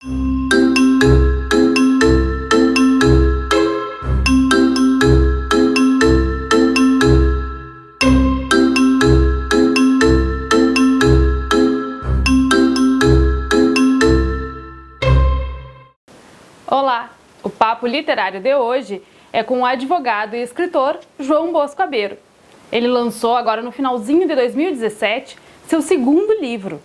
Olá! O Papo Literário de hoje é com o advogado e escritor João Bosco Abeiro. Ele lançou agora no finalzinho de 2017 seu segundo livro,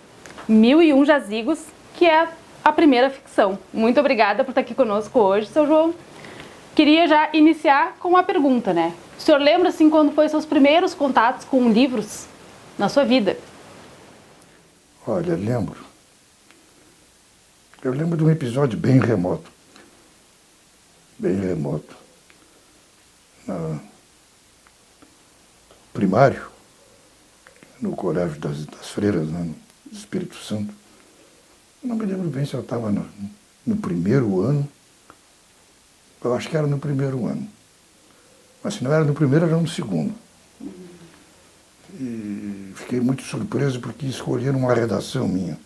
1001 Jazigos, que é a primeira ficção. Muito obrigada por estar aqui conosco hoje, seu João. Queria já iniciar com uma pergunta, né? O senhor lembra, assim, quando foi seus primeiros contatos com livros na sua vida? Olha, lembro. Eu lembro de um episódio bem remoto. No primário, no Colégio das Freiras, né, no Espírito Santo. Não me lembro bem se eu estava no primeiro ano. Eu acho que era no primeiro ano. Mas se não era no primeiro, era no segundo. E fiquei muito surpreso porque escolheram uma redação minha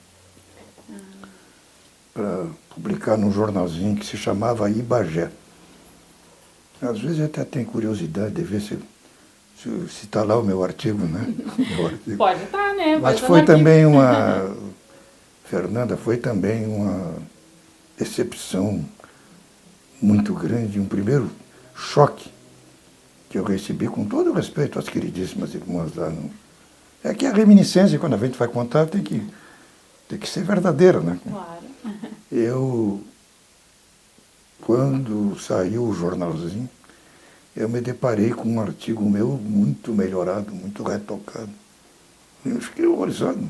para publicar num jornalzinho que se chamava Ibagé. Às vezes eu até tenho curiosidade de ver se está lá o meu artigo, né? Pode estar, né? Mas foi também Fernanda, foi também uma decepção muito grande, um primeiro choque que eu recebi, com todo o respeito às queridíssimas irmãs lá. É que a reminiscência, quando a gente vai contar, tem que ser verdadeira, né? Claro. Quando saiu o jornalzinho, eu me deparei com um artigo meu muito melhorado, muito retocado. Eu fiquei horrorizado.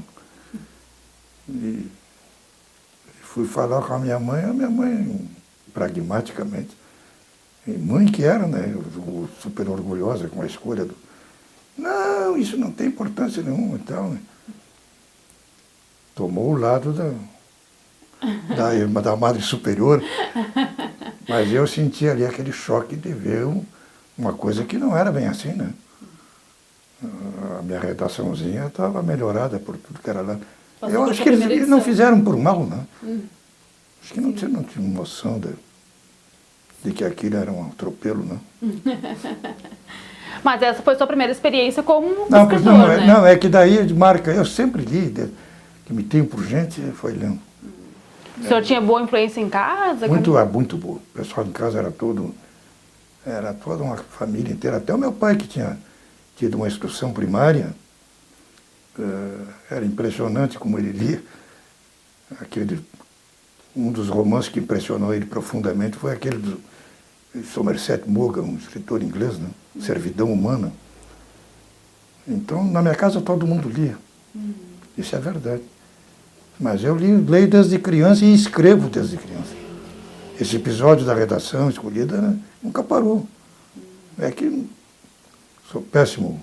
E fui falar com a minha mãe, pragmaticamente, e mãe que era, né, super orgulhosa com a escolha do... Não, isso não tem importância nenhuma e tal, né? Tomou o lado da Madre Superior, mas eu senti ali aquele choque de ver uma coisa que não era bem assim, né? A minha redaçãozinha estava melhorada por tudo que era lá. Eu acho que eles não fizeram por mal, né? Acho que não tinham noção de que aquilo era um atropelo, né? Mas essa foi a sua primeira experiência como escritor, né? Não, é que daí marca, eu sempre li, que me tenho por gente, foi lendo. O senhor tinha boa influência em casa? Muito boa. O pessoal em casa era toda uma família inteira. Até o meu pai, que tinha tido uma instrução primária, era impressionante como ele lia. Um dos romances que impressionou ele profundamente foi aquele do Somerset Maugham, um escritor inglês, né? Servidão Humana. Então, na minha casa, todo mundo lia. Isso é verdade. Mas eu leio desde criança e escrevo desde criança. Esse episódio da redação escolhida nunca parou. É que sou péssimo,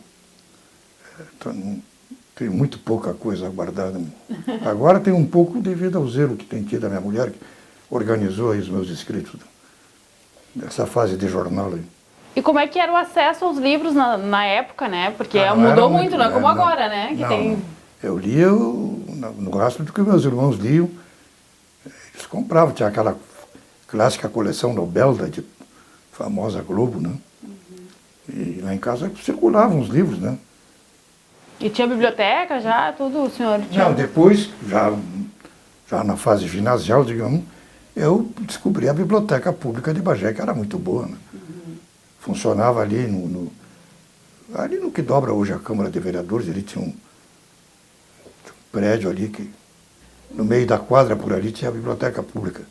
tenho muito pouca coisa guardada. Agora tenho um pouco devido ao zelo que tem tido a minha mulher, que organizou aí os meus escritos dessa fase de jornal aí. E como é que era o acesso aos livros na época, né? Porque mudou muito, não é como agora, né? Eu lia no rastro do que meus irmãos liam. Eles compravam, tinha aquela clássica coleção Nobel da famosa Globo, né? E lá em casa circulavam os livros, né? E tinha biblioteca já, tudo o senhor tinha? Não, depois, já na fase ginasial, digamos, eu descobri a Biblioteca Pública de Bagé, que era muito boa, né? Funcionava ali ali no que dobra hoje a Câmara de Vereadores, ele tinha um prédio ali que, no meio da quadra por ali, tinha a Biblioteca Pública.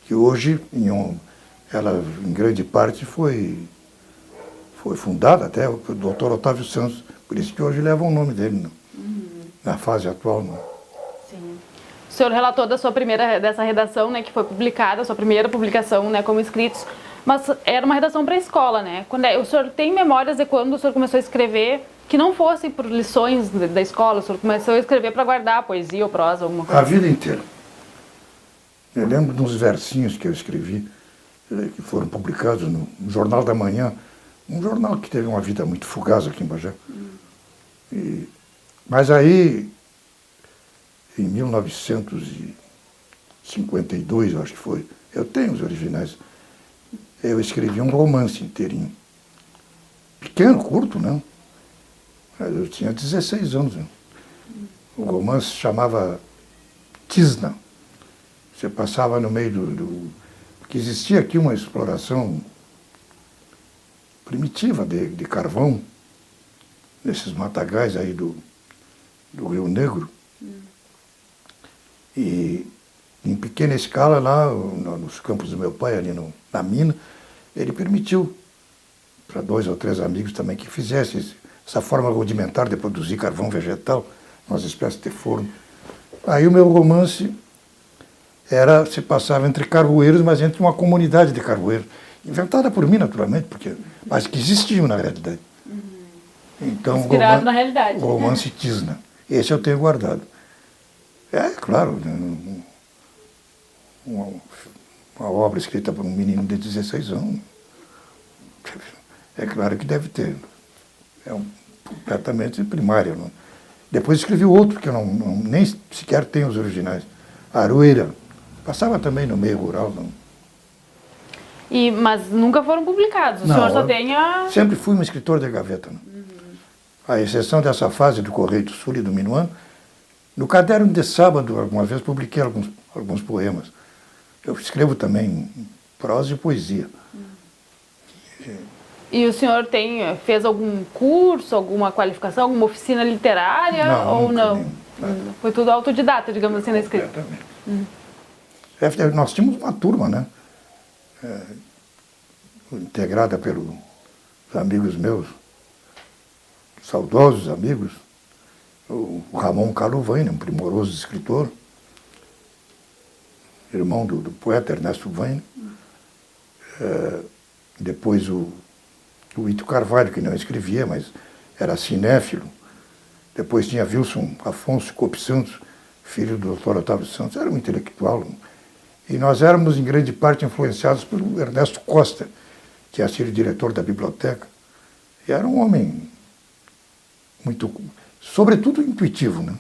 Que hoje, ela em grande parte foi fundada até o Dr. Otávio Santos, por isso que hoje leva o nome dele, né? Na fase atual. Né? Sim. O senhor relatou dessa redação, né, que foi publicada, a sua primeira publicação, né, como escritos, mas era uma redação para a escola, né? O senhor tem memórias de quando o senhor começou a escrever que não fossem por lições da escola, o senhor começou a escrever para guardar poesia ou prosa, alguma coisa? A vida inteira. Eu lembro de uns versinhos que eu escrevi, que foram publicados no Jornal da Manhã, um jornal que teve uma vida muito fugaz aqui em Bagé. Mas aí, em 1960 52, eu acho que foi. Eu tenho os originais. Eu escrevi um romance inteirinho. Pequeno, curto, né? Mas eu tinha 16 anos. Né? O romance chamava Tisna. Você passava no meio porque existia aqui uma exploração primitiva de carvão, nesses matagais aí do Rio Negro. E em pequena escala, lá nos campos do meu pai, ali na mina, ele permitiu para 2 ou 3 amigos também que fizessem essa forma rudimentar de produzir carvão vegetal, umas espécies de forno. Aí o meu romance se passava entre carvoeiros, mas entre uma comunidade de carvoeiros, inventada por mim, naturalmente, mas que existiam na realidade. Então, inspirado na realidade. O romance Tisna. Esse eu tenho guardado. É, claro, uma obra escrita por um menino de 16 anos. É claro que deve ter. É completamente primário. Não? Depois escrevi outro, que eu nem sequer tenho os originais. Aroeira. Passava também no meio rural. Não? Mas nunca foram publicados? O senhor só tem a... Sempre fui um escritor de gaveta. Não? À exceção dessa fase do Correio do Sul e do Minuano, no caderno de sábado, alguma vez, publiquei alguns poemas. Eu escrevo também prosa e poesia. E o senhor fez algum curso, alguma qualificação, alguma oficina literária? Não, ou não? Nada. Foi tudo autodidata, digamos assim, na escrita? Nós tínhamos uma turma, né? Integrada pelos amigos meus, saudosos amigos, o Ramon Carlo-Vaine, um primoroso escritor, irmão do poeta Ernesto Vaine, depois o Ito Carvalho, que não escrevia, mas era cinéfilo, depois tinha Wilson Afonso Cope Santos, filho do Dr. Otávio Santos, era um intelectual, e nós éramos em grande parte influenciados por Ernesto Costa, que tinha sido diretor da biblioteca, e era um homem muito, sobretudo intuitivo, né?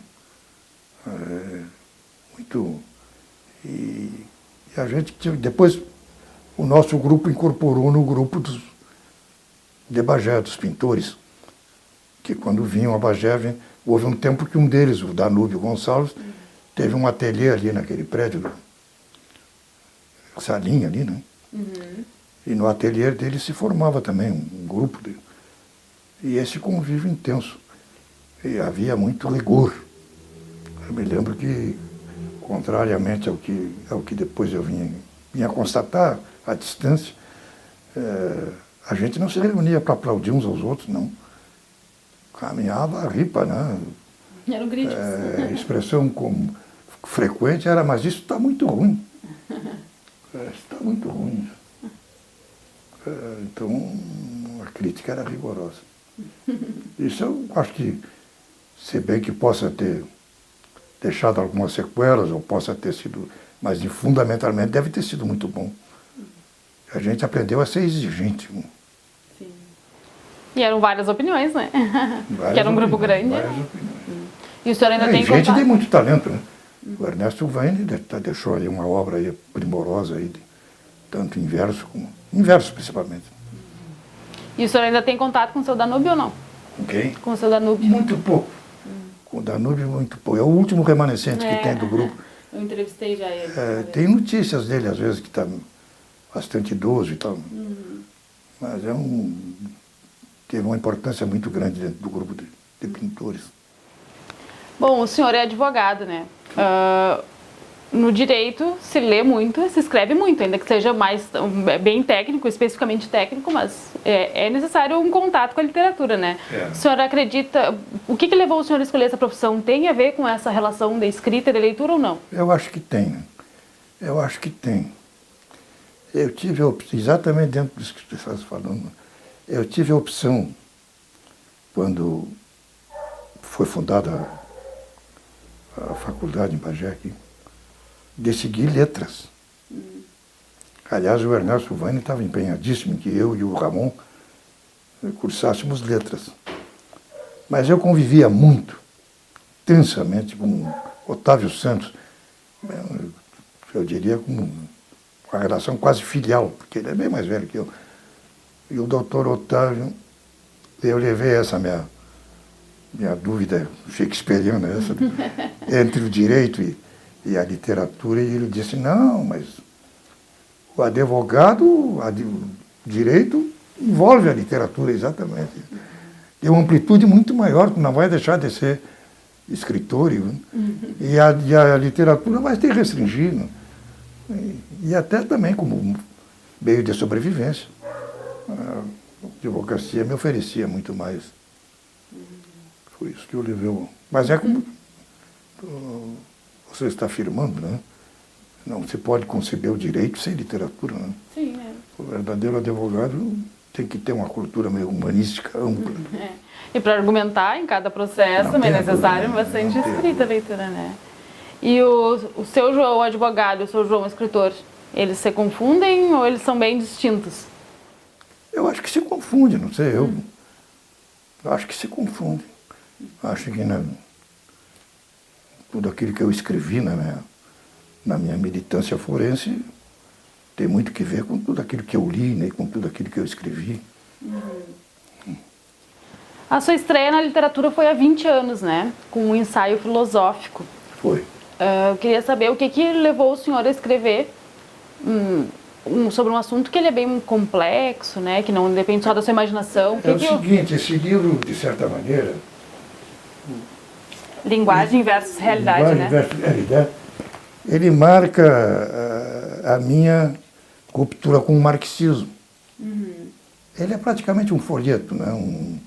E a gente depois o nosso grupo incorporou no grupo de Bagé, dos pintores, que quando vinham a Bagé, houve um tempo que um deles, o Danúbio Gonçalves, teve um ateliê ali naquele prédio, salinha ali, né? E no ateliê dele se formava também um grupo e esse convívio intenso. E havia muito rigor. Eu me lembro que, contrariamente ao que depois eu vinha constatar à distância, a gente não se reunia para aplaudir uns aos outros, não. Caminhava a ripa, né? Eram críticos. Expressão frequente era, mas isso está muito ruim. Isso está muito ruim. Então, a crítica era rigorosa. Isso eu acho que, se bem que possa ter deixado algumas sequelas, ou possa ter sido, mas fundamentalmente deve ter sido muito bom. A gente aprendeu a ser exigente. Sim. E eram várias opiniões, né? Que era um grupo grande. Várias opiniões. E o senhor ainda tem gente contato? de muito talento, né? O Ernesto Vaine deixou ali uma obra aí primorosa, aí, tanto em verso como... em verso, principalmente. E o senhor ainda tem contato com o seu Danúbio ou não? Com quem? Com o seu Danúbio? Muito pouco. Com o Danúbio, muito pouco. É o último remanescente que tem do grupo. Eu entrevistei já ele. Tem notícias dele, às vezes, que está bastante idoso e tal. Mas teve uma importância muito grande dentro do grupo de pintores. Bom, o senhor é advogado, né? No direito se lê muito, se escreve muito, ainda que seja bem técnico, especificamente técnico, mas é necessário um contato com a literatura, né? O senhor acredita... O que levou o senhor a escolher essa profissão? Tem a ver com essa relação de escrita e de leitura ou não? Eu acho que tem. Eu acho que tem. Eu tive a opção, exatamente dentro disso que você está falando, eu tive a opção, quando foi fundada a faculdade em Bagé aqui, de seguir letras. Aliás, o Ernesto Vaine estava empenhadíssimo em que eu e o Ramon cursássemos letras. Mas eu convivia muito, tensamente, com Otávio Santos. eu diria, com uma relação quase filial, porque ele é bem mais velho que eu. E o doutor Otávio, eu levei essa minha dúvida shakespeariana, essa, entre o direito e a literatura, e ele disse, não, mas o advogado, o direito envolve a literatura, exatamente. Tem uma amplitude muito maior, que não vai deixar de ser escritor, e a literatura vai ter restringido, e até também como meio de sobrevivência. A advocacia me oferecia muito mais. Foi isso que eu levei. Mas é como você está afirmando, né? Não se pode conceber o direito sem literatura, né? Sim, é. O verdadeiro advogado tem que ter uma cultura meio humanística ampla. É. E para argumentar em cada processo também é necessário bastante escrita, leitura, né? E o seu João advogado e o seu João escritor, eles se confundem ou eles são bem distintos? Eu acho que se confunde, não sei, eu acho que se confunde. Acho que tudo aquilo que eu escrevi na minha militância forense tem muito que ver com tudo aquilo que eu li, né, com tudo aquilo que eu escrevi. A sua estreia na literatura foi há 20 anos, né? Com um ensaio filosófico. Foi. Eu queria saber o que levou o senhor a escrever sobre um assunto que ele é bem complexo, né? Que não depende só da sua imaginação. É o seguinte, esse livro, de certa maneira... Linguagem versus realidade, linguagem né? versus realidade, ele marca a minha ruptura com o marxismo. Ele é praticamente um folheto, né?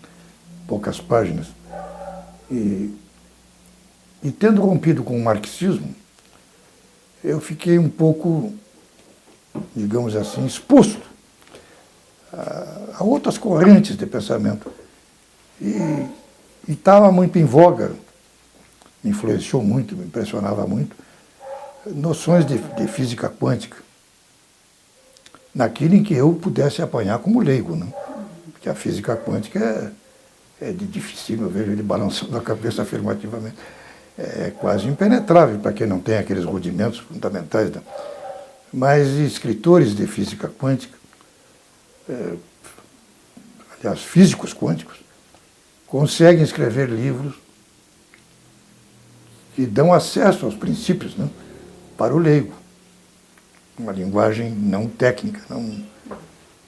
Poucas páginas. E tendo rompido com o marxismo, eu fiquei um pouco, digamos assim, exposto a outras correntes de pensamento. E estava muito em voga, me influenciou muito, me impressionava muito, noções de física quântica, naquilo em que eu pudesse apanhar como leigo, né? Porque a física quântica é difícil, eu vejo ele balançando a cabeça afirmativamente. É quase impenetrável para quem não tem aqueles rudimentos fundamentais. Né? Mas escritores de física quântica, aliás, físicos quânticos, conseguem escrever livros que dão acesso aos princípios, né, para o leigo. Uma linguagem não técnica.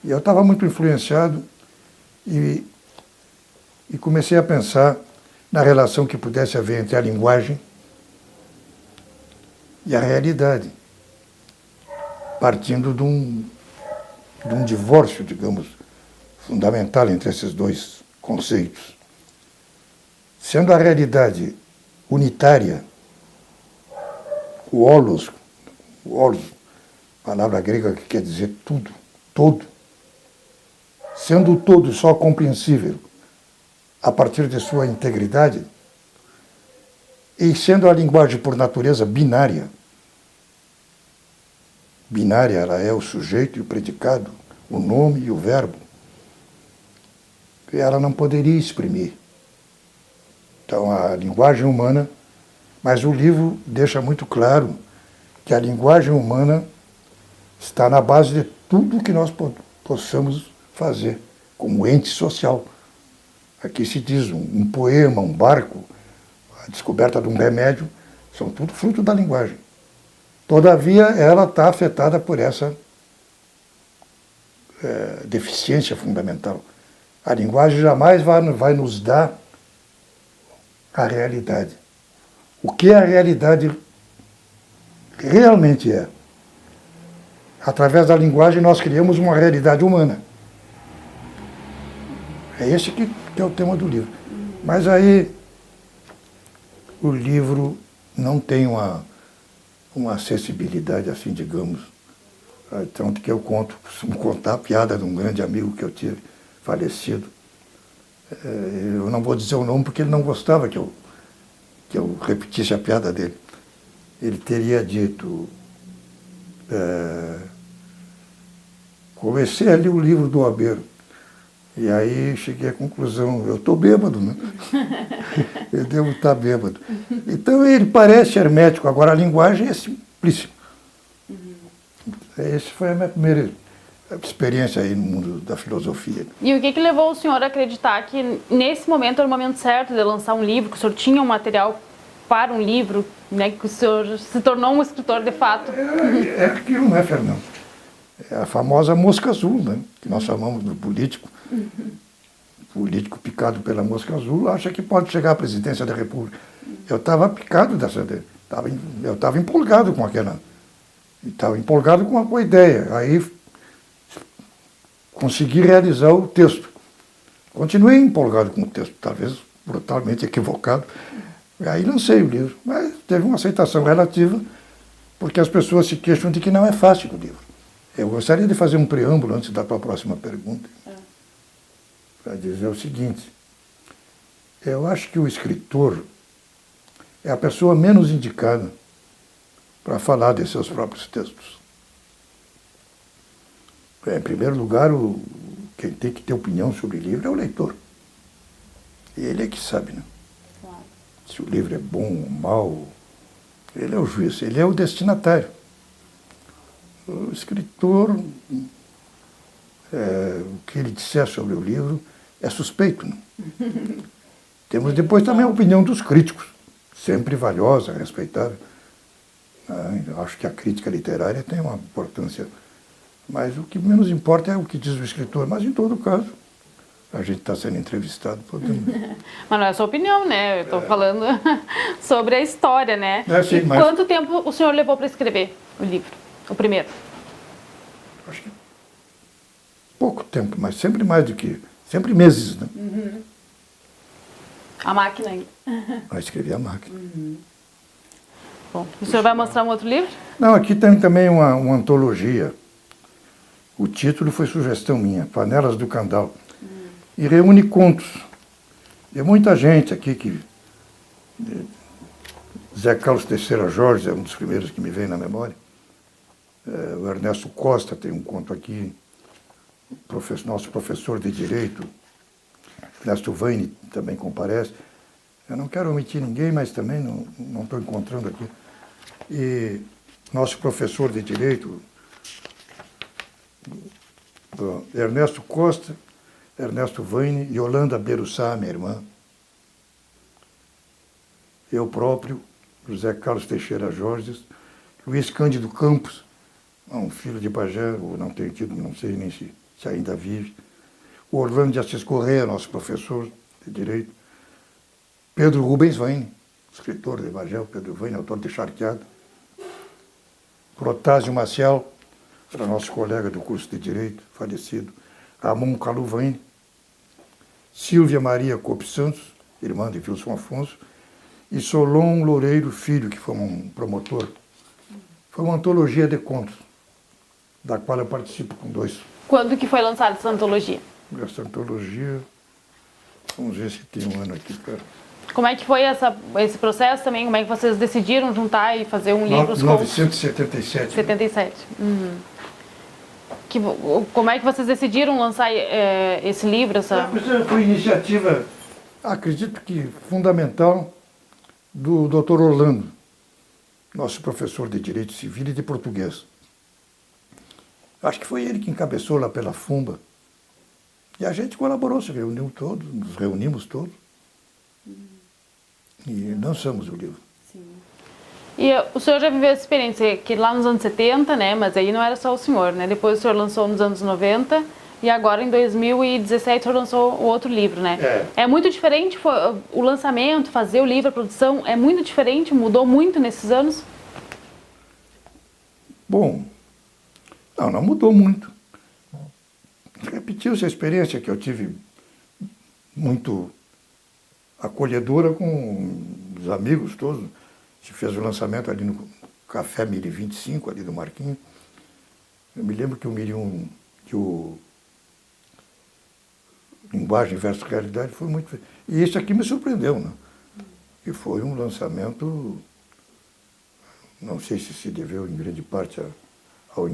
E eu estava muito influenciado e comecei a pensar na relação que pudesse haver entre a linguagem e a realidade, partindo de um divórcio, digamos, fundamental entre esses dois conceitos. Sendo a realidade unitária, o holos, palavra grega que quer dizer tudo, todo, sendo o todo só compreensível a partir de sua integridade, e sendo a linguagem por natureza binária, ela é o sujeito e o predicado, o nome e o verbo, ela não poderia exprimir. Então, a linguagem humana, mas o livro deixa muito claro que a linguagem humana está na base de tudo que nós possamos fazer como ente social. Aqui se diz um poema, um barco, a descoberta de um remédio, são tudo fruto da linguagem. Todavia, ela está afetada por essa deficiência fundamental. A linguagem jamais vai nos dar a realidade. O que a realidade realmente é? Através da linguagem nós criamos uma realidade humana. É esse que é o tema do livro. Mas aí o livro não tem uma acessibilidade assim, digamos. Tanto que eu costumo contar a piada de um grande amigo que eu tive, falecido. Eu não vou dizer o nome porque ele não gostava que eu repetisse a piada dele. Ele teria dito, comecei a ler o livro do Abeiro, e aí cheguei à conclusão, eu estou bêbado, né? Eu devo estar bêbado. Então ele parece hermético, agora a linguagem é simplíssima. Essa foi a minha primeira experiência aí no mundo da filosofia. E o que levou o senhor a acreditar que nesse momento era o momento certo de lançar um livro, que o senhor tinha um material para um livro, né, que o senhor se tornou um escritor de fato? É aquilo, né, Fernando? É a famosa mosca azul, né, que nós chamamos do político. Político picado pela mosca azul acha que pode chegar à presidência da República. Eu estava picado eu estava empolgado com aquela, estava empolgado com a ideia. Aí consegui realizar o texto. Continuei empolgado com o texto, talvez brutalmente equivocado. Aí lancei o livro, mas teve uma aceitação relativa, porque as pessoas se queixam de que não é fácil o livro. Eu gostaria de fazer um preâmbulo antes da tua próxima pergunta, para dizer o seguinte: eu acho que o escritor é a pessoa menos indicada para falar de seus próprios textos. Em primeiro lugar, quem tem que ter opinião sobre o livro é o leitor. Ele é que sabe, né? Claro. Se o livro é bom ou mau, ele é o juiz, ele é o destinatário. O escritor, o que ele disser sobre o livro é suspeito, né? Temos depois também a opinião dos críticos, sempre valiosa, respeitável. Acho que a crítica literária tem uma importância, mas o que menos importa é o que diz o escritor. Mas, em todo caso, a gente está sendo entrevistado. Podemos... Mas não é a sua opinião, né? Eu estou falando sobre a história, né? Sim, e quanto tempo o senhor levou para escrever o livro, o primeiro? Acho que pouco tempo, mas sempre mais do que... Sempre meses, né? A máquina ainda. Escrevi a máquina. Bom, o senhor vai mostrar um outro livro? Não, aqui tem também uma antologia. O título foi sugestão minha, Panelas do Candal. E reúne contos. Tem muita gente aqui que... Zé Carlos Teixeira Jorge é um dos primeiros que me vem na memória. O Ernesto Costa tem um conto aqui. Nosso professor de Direito, Ernesto Vaini, também comparece. Eu não quero omitir ninguém, mas também não estou encontrando aqui. E nosso professor de Direito, Ernesto Costa, Ernesto Vaini, Yolanda Berussá, minha irmã. Eu próprio, José Carlos Teixeira Jorge, Luiz Cândido Campos, um filho de Bagé, ou não tenho tido, não sei nem se ainda vive. O Orlando de Assis Correia, nosso professor de Direito. Pedro Rubens Vaini, escritor de Bagé, Pedro Vaini, autor de Charqueado. Protásio Maciel, era nosso colega do curso de Direito, falecido. Ramon Calu Vaini. Silvia Maria Cope Santos, irmã de Wilson Afonso. E Solon Loureiro Filho, que foi um promotor. Foi uma antologia de contos, da qual eu participo com 2. Quando que foi lançada essa antologia? Essa antologia, vamos ver se tem um ano aqui. Como é que foi esse processo também? Como é que vocês decidiram juntar e fazer um livro? 1977. 77. Como é que vocês decidiram lançar esse livro? Foi iniciativa, acredito que fundamental, do Dr. Orlando, nosso professor de Direito Civil e de Português. Acho que foi ele que encabeçou lá pela FUMBA. E a gente colaborou, se reuniu todos, nos reunimos todos. E lançamos o livro. Sim. E o senhor já viveu essa experiência, que lá nos anos 70, né, mas aí não era só o senhor, né? Depois o senhor lançou nos anos 90 e agora em 2017 o senhor lançou o outro livro, né? É muito diferente o lançamento, fazer o livro, a produção, é muito diferente, mudou muito nesses anos? Bom, não mudou muito. Repetiu-se a experiência que eu tive muito acolhedora com os amigos todos. A gente fez o lançamento ali no Café Miri 25, ali do Marquinhos. Eu me lembro que o Linguagem versus Realidade foi muito... E esse aqui me surpreendeu, né? E foi um lançamento, não sei se se deveu em grande parte ao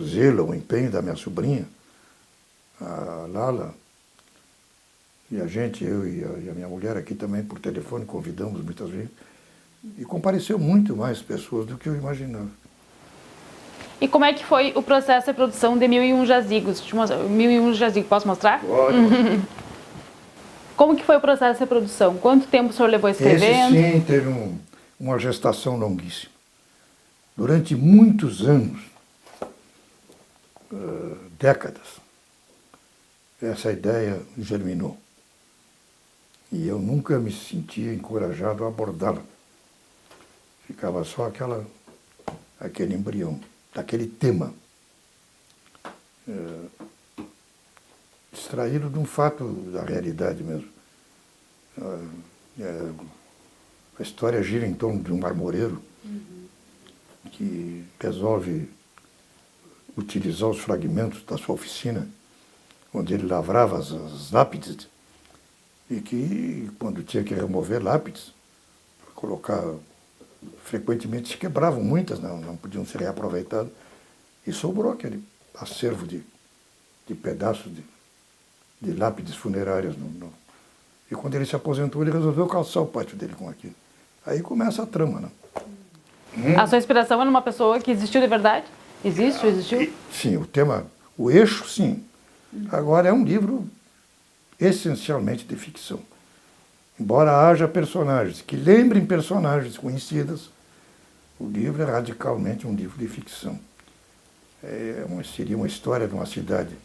zelo, ao empenho da minha sobrinha, a Lala, e a gente, eu e a minha mulher aqui também por telefone, convidamos muitas vezes, e compareceu muito mais pessoas do que eu imaginava. E como é que foi o processo de produção de 1001 Jazigos? 1001 Jazigos, posso mostrar? Pode. Como que foi o processo de produção? Quanto tempo o senhor levou escrevendo? Esse sim teve uma gestação longuíssima. Durante muitos anos, décadas, essa ideia germinou. E eu nunca me sentia encorajado a abordá-la. Ficava só aquele embrião, daquele tema, extraído de um fato da realidade mesmo. A história gira em torno de um marmoreiro que resolve utilizar os fragmentos da sua oficina, onde ele lavrava as lápides, e que, quando tinha que remover lápides, colocar, frequentemente se quebravam muitas, não podiam ser reaproveitadas, e sobrou aquele acervo de pedaços de lápides funerárias. E quando ele se aposentou, ele resolveu calçar o pátio dele com aquilo. Aí começa a trama, né? A sua inspiração é numa pessoa que existiu de verdade? Existe ou existiu? Sim, o eixo, sim. Agora é um livro essencialmente de ficção. Embora haja personagens que lembrem personagens conhecidas, o livro é radicalmente um livro de ficção. Seria uma história de uma cidade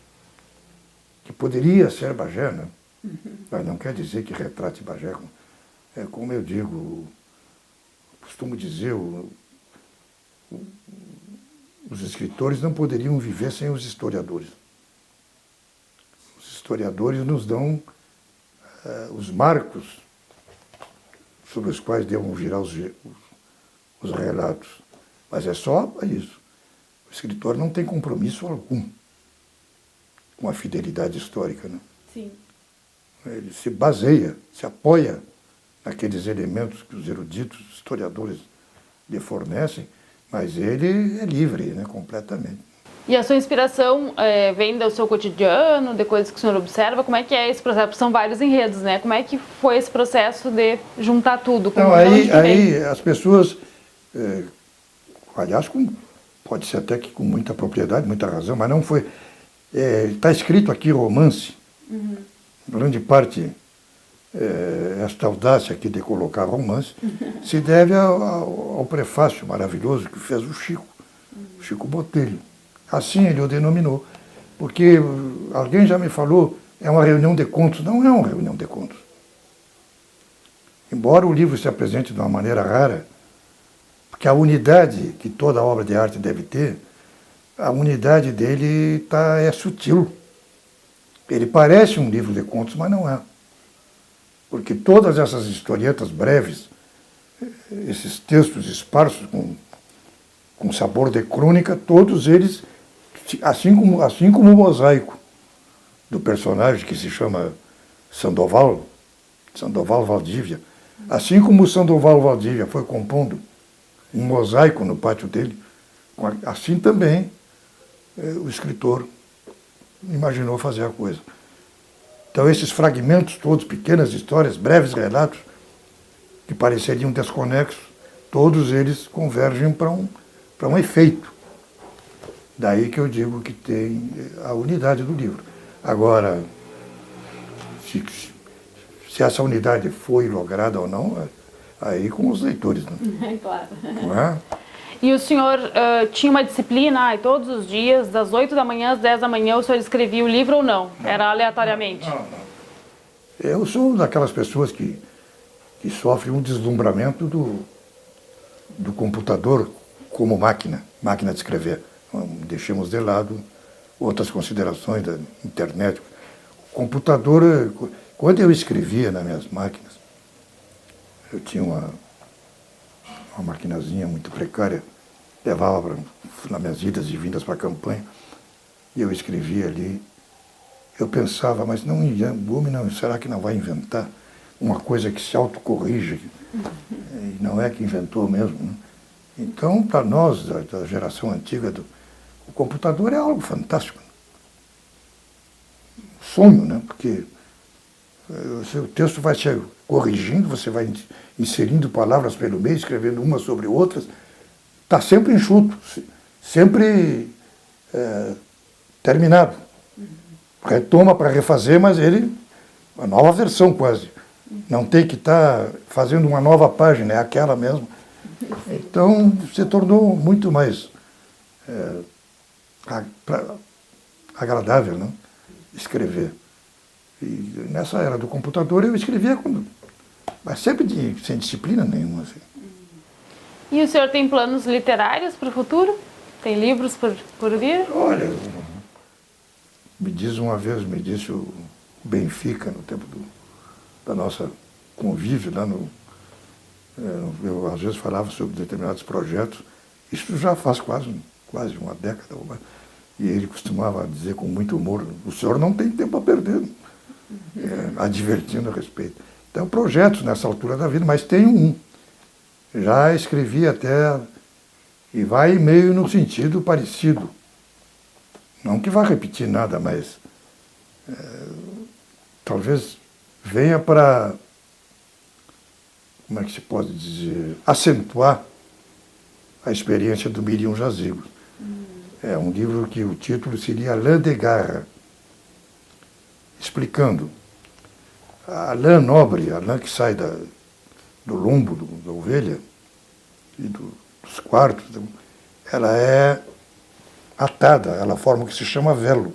que poderia ser Bagé, né? Mas não quer dizer que retrate Bagé. Como eu digo, costumo dizer, os escritores não poderiam viver sem os historiadores. Os historiadores nos dão os marcos sobre os quais devam virar os relatos. Mas é só isso. O escritor não tem compromisso algum com a fidelidade histórica, né? Sim. Ele se baseia, se apoia naqueles elementos que os eruditos, historiadores lhe fornecem, mas ele é livre, né, completamente. E a sua inspiração vem do seu cotidiano, de coisas que o senhor observa? Como é que é esse processo? São vários enredos, né? Como é que foi esse processo de juntar tudo? Então, aí as pessoas, aliás, pode ser até que com muita propriedade, muita razão, mas não foi. Está escrito aqui romance, grande parte, esta audácia aqui de colocar romance, se deve ao prefácio maravilhoso que fez o Chico Botelho. Assim ele o denominou, porque alguém já me falou, é uma reunião de contos. Não é uma reunião de contos. Embora o livro se apresente de uma maneira rara, porque a unidade que toda obra de arte deve ter, a unidade dele é sutil. Ele parece um livro de contos, mas não é. Porque todas essas historietas breves, esses textos esparsos com sabor de crônica, todos eles, assim como o mosaico do personagem que se chama Sandoval Valdívia, assim como o Sandoval Valdívia foi compondo um mosaico no pátio dele, assim também o escritor imaginou fazer a coisa. Então esses fragmentos todos, pequenas histórias, breves relatos, que pareceriam desconexos, todos eles convergem para um efeito. Daí que eu digo que tem a unidade do livro. Agora, se essa unidade foi lograda ou não, aí com os leitores. Né? Claro. Não é? E o senhor tinha uma disciplina, todos os dias, das 8 da manhã às 10 da manhã, o senhor escrevia o livro ou não? Era aleatoriamente? Não. Eu sou daquelas pessoas que sofrem um deslumbramento do computador como máquina de escrever. Deixemos de lado outras considerações da internet. O computador, quando eu escrevia nas minhas máquinas, eu tinha uma maquinazinha muito precária, levava nas minhas idas e vindas para a campanha, e eu escrevia ali. Eu pensava, mas o homem não, será que não vai inventar uma coisa que se autocorrige? E não é que inventou mesmo. Né? Então, para nós, da geração antiga, o computador é algo fantástico. Sonho, né? Porque o texto vai se corrigindo, você vai inserindo palavras pelo meio, escrevendo umas sobre outras. Está sempre enxuto. sempre terminado. Retoma para refazer, mas ele, uma nova versão quase. Não tem que estar fazendo uma nova página, é aquela mesmo. Então, se tornou muito mais agradável, não? Escrever. E nessa era do computador eu escrevia, mas sempre sem disciplina nenhuma. Assim. E o senhor tem planos literários para o futuro? Tem livros por vir? Olha, me disse o Benfica, no tempo da nossa convívio, lá eu às vezes falava sobre determinados projetos, isso já faz quase uma década ou mais, e ele costumava dizer com muito humor, o senhor não tem tempo a perder, advertindo a respeito. Então, projetos nessa altura da vida, mas tenho um. Já escrevi até, e vai meio no sentido parecido. Não que vá repetir nada, mas talvez venha para, como é que se pode dizer, acentuar a experiência do Miriam Jazigos. É um livro que o título seria Lã de Garra, explicando a lã nobre, a lã que sai do lombo da ovelha e dos quartos, ela é atada, ela forma o que se chama velo.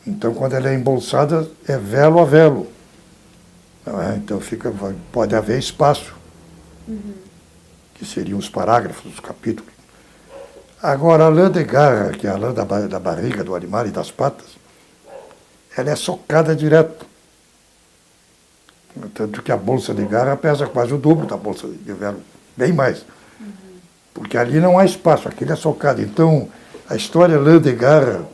Então, quando ela é embolsada, é velo a velo. Então, pode haver espaço, que seriam os parágrafos, os capítulos. Agora, a lã de garra, que é a lã da barriga do animal e das patas, ela é socada direto. Tanto que a bolsa de garra pesa quase o dobro da bolsa de velo, bem mais. Porque ali não há espaço, aquele é socado. Então, a história lã de garra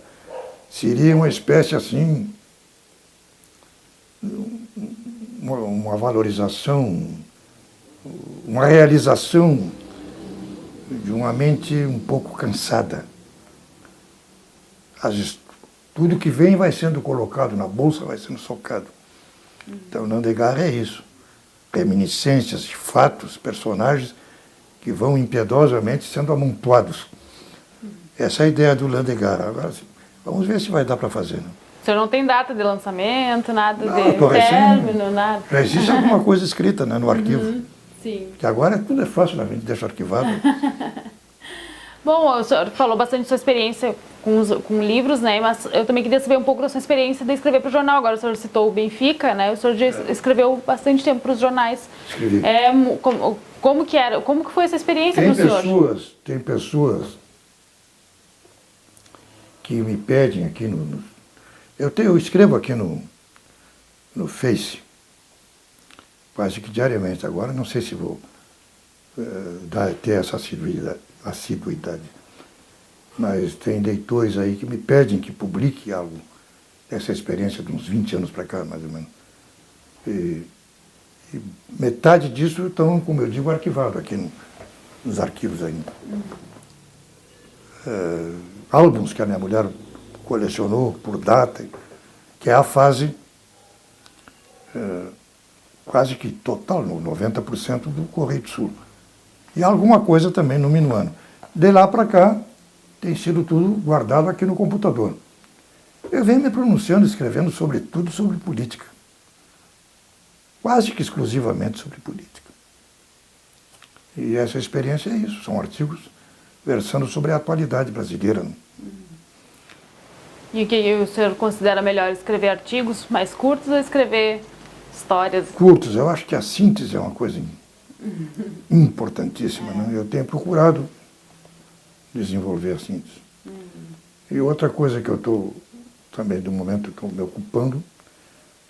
seria uma espécie assim, uma valorização, uma realização de uma mente um pouco cansada. Tudo que vem vai sendo colocado na bolsa, vai sendo socado. Então, Lã de Garra é isso. Reminiscências, fatos, personagens que vão impiedosamente sendo amontoados. Essa é a ideia do Lã de Garra. Agora, vamos ver se vai dar para fazer. Né? O senhor não tem data de lançamento, nada não, de término, nada? Já existe alguma coisa escrita, né, no arquivo. Sim. Que agora tudo é fácil, a gente deixa arquivado. Bom, o senhor falou bastante da sua experiência com livros, né? Mas eu também queria saber um pouco da sua experiência de escrever para o jornal. Agora o senhor citou o Benfica, né? O senhor já escreveu bastante tempo para os jornais. Escrevi. Como que foi essa experiência para o senhor? Tem pessoas que me pedem aqui eu escrevo aqui no Face, quase que diariamente. Agora não sei se vou ter essa assiduidade. Mas tem leitores aí que me pedem que publique algo, essa experiência de uns 20 anos para cá, mais ou menos. E metade disso estão, como eu digo, arquivado aqui nos arquivos ainda. Álbuns que a minha mulher colecionou por data, que é a fase quase que total, 90% do Correio do Sul. E alguma coisa também no Minuano. De lá para cá, tem sido tudo guardado aqui no computador. Eu venho me pronunciando, escrevendo tudo sobre política. Quase que exclusivamente sobre política. E essa experiência é isso, são artigos versando sobre a atualidade brasileira. E o que o senhor considera melhor, escrever artigos mais curtos ou escrever histórias? Curtos, eu acho que a síntese é uma coisa importantíssima. Né? Eu tenho procurado desenvolver a síntese. E outra coisa que eu estou também, do momento, estou me ocupando,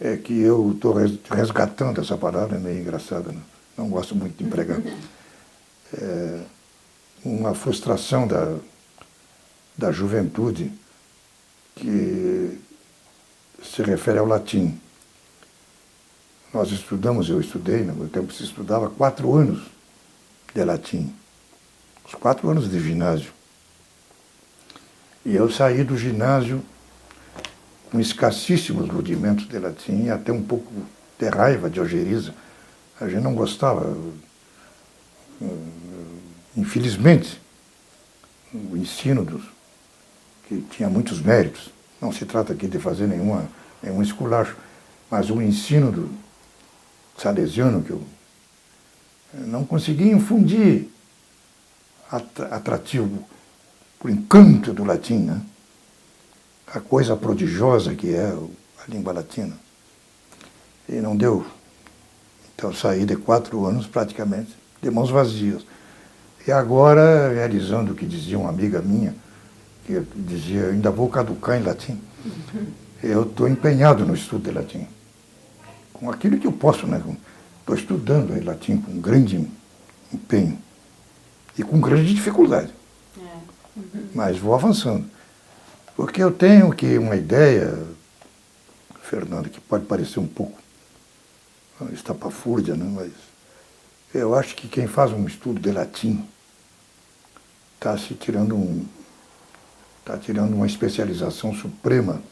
é que eu estou resgatando essa palavra, é meio engraçada, né? Não gosto muito de empregar. Uma frustração da juventude que se refere ao latim. Nós estudamos, eu estudei, no meu tempo se estudava 4 anos de latim. Os 4 anos de ginásio. E eu saí do ginásio com escassíssimos rudimentos de latim e até um pouco de raiva de ojeriza. A gente não gostava. Infelizmente, o ensino que tinha muitos méritos. Não se trata aqui de fazer nenhum esculacho, mas o ensino do salesiano que eu não consegui infundir atrativo por encanto do latim, né? A coisa prodigiosa que é a língua latina. E não deu. Então eu saí de 4 anos praticamente de mãos vazias. E agora, realizando o que dizia uma amiga minha, que dizia, eu ainda vou caducar em latim. Eu estou empenhado no estudo de latim. Com aquilo que eu posso, né? Estou estudando em latim com grande empenho e com grande dificuldade. Mas vou avançando. Porque eu tenho uma ideia, Fernando, que pode parecer um pouco estapafúrdia, né? Mas eu acho que quem faz um estudo de latim está tirando uma especialização suprema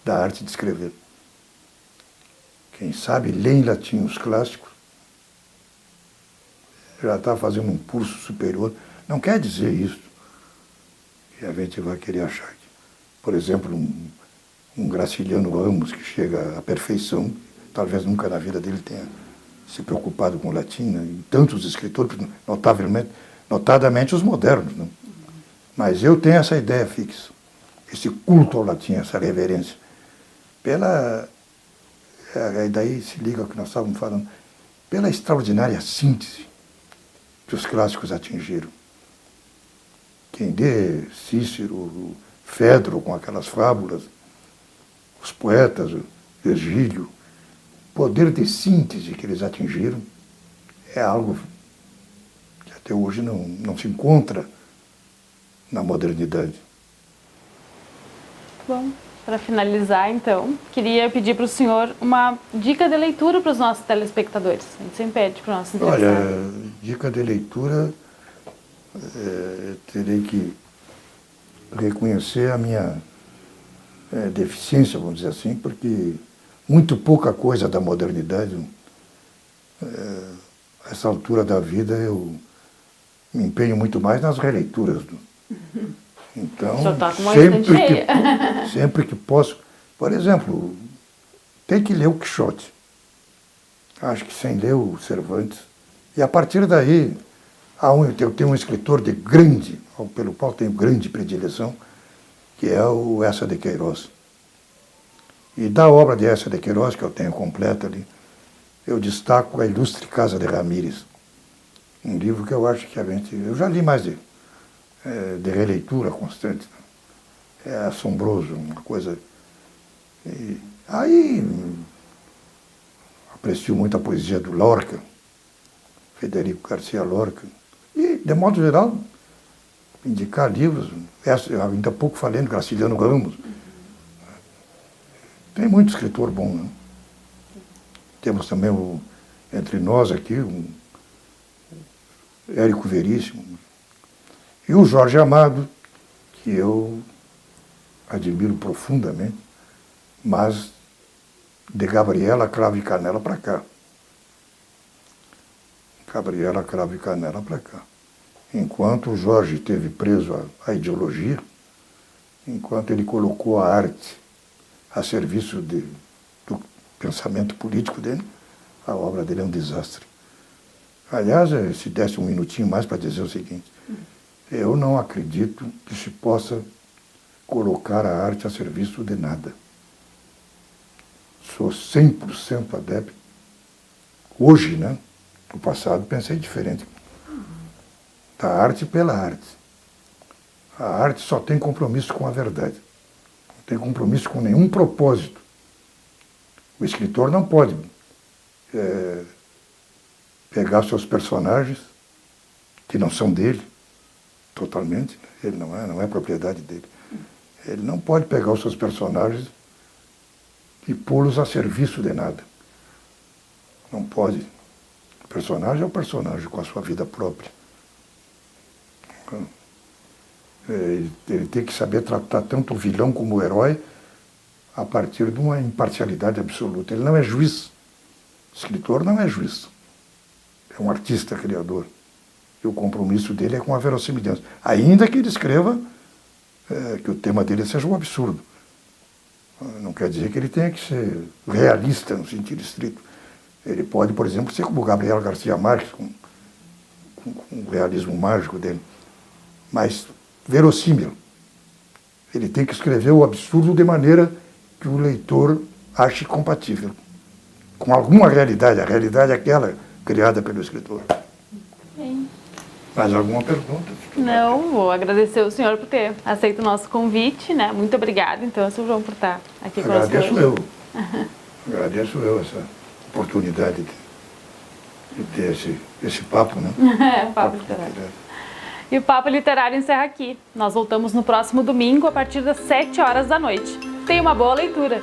da arte de escrever. Quem sabe ler em latim os clássicos já está fazendo um curso superior. Não quer dizer isso que a gente vai querer achar que, por exemplo, um Graciliano Ramos que chega à perfeição, talvez nunca na vida dele tenha se preocupado com o latim, né? E tantos escritores, notadamente os modernos, né? Mas eu tenho essa ideia fixa, esse culto ao latim, essa reverência. Daí se liga ao que nós estávamos falando, pela extraordinária síntese que os clássicos atingiram. Quem dê Cícero, Fedro com aquelas fábulas, os poetas, Virgílio, o poder de síntese que eles atingiram é algo que até hoje não se encontra na modernidade. Bom, para finalizar, então, queria pedir para o senhor uma dica de leitura para os nossos telespectadores. A gente sempre pede para os nossos interessados. Olha, dica de leitura, terei que reconhecer a minha deficiência, vamos dizer assim, porque muito pouca coisa da modernidade, a essa altura da vida, eu me empenho muito mais nas releituras. Então, O senhor está com uma estante cheia. sempre que posso. Por exemplo, tem que ler o Quixote. Acho que sem ler o Cervantes. E a partir daí, eu tenho um escritor pelo qual tenho grande predileção, que é o Eça de Queiroz. E da obra de Eça de Queiroz, que eu tenho completa ali, eu destaco A Ilustre Casa de Ramírez. Um livro que eu acho que eu já li mais de releitura constante. É assombroso, uma coisa. E aí aprecio muito a poesia do Lorca, Federico Garcia Lorca. E, de modo geral, indicar livros. Eu ainda há pouco falei do Graciliano Ramos. Tem muito escritor bom, né? Temos também entre nós aqui o Érico Veríssimo. E o Jorge Amado, que eu admiro profundamente, mas de Gabriela Cravo e Canela para cá. Gabriela Cravo e Canela para cá. Enquanto o Jorge esteve preso à ideologia, enquanto ele colocou a arte a serviço do pensamento político dele, a obra dele é um desastre. Aliás, se desse um minutinho mais para dizer o seguinte, eu não acredito que se possa colocar a arte a serviço de nada. Sou 100% adepto. Hoje, né? No passado pensei diferente. Da arte pela arte. A arte só tem compromisso com a verdade. Não tem compromisso com nenhum propósito. O escritor não pode pegar seus personagens, que não são dele, totalmente, ele não é propriedade dele. Ele não pode pegar os seus personagens e pô-los a serviço de nada. Não pode. O personagem é o personagem com a sua vida própria. Ele tem que saber tratar tanto o vilão como o herói a partir de uma imparcialidade absoluta. Ele não é juiz. O escritor não é juiz. É um artista criador. E o compromisso dele é com a verossimilhança. Ainda que ele escreva que o tema dele seja um absurdo. Não quer dizer que ele tenha que ser realista no sentido estrito. Ele pode, por exemplo, ser como o Gabriel Garcia Marques, com o realismo mágico dele. Mas verossímil. Ele tem que escrever o absurdo de maneira que o leitor ache compatível com alguma realidade, a realidade aquela criada pelo escritor. Sim. Mais alguma pergunta? Não, vou agradecer o senhor por ter aceito o nosso convite, né? Muito obrigada, então, seu João, por estar aqui conosco Agradeço hoje. Agradeço eu essa oportunidade de ter esse papo, né? O Papo Literário. E o Papo Literário encerra aqui. Nós voltamos no próximo domingo, a partir das 7 horas da noite. Tenha uma boa leitura!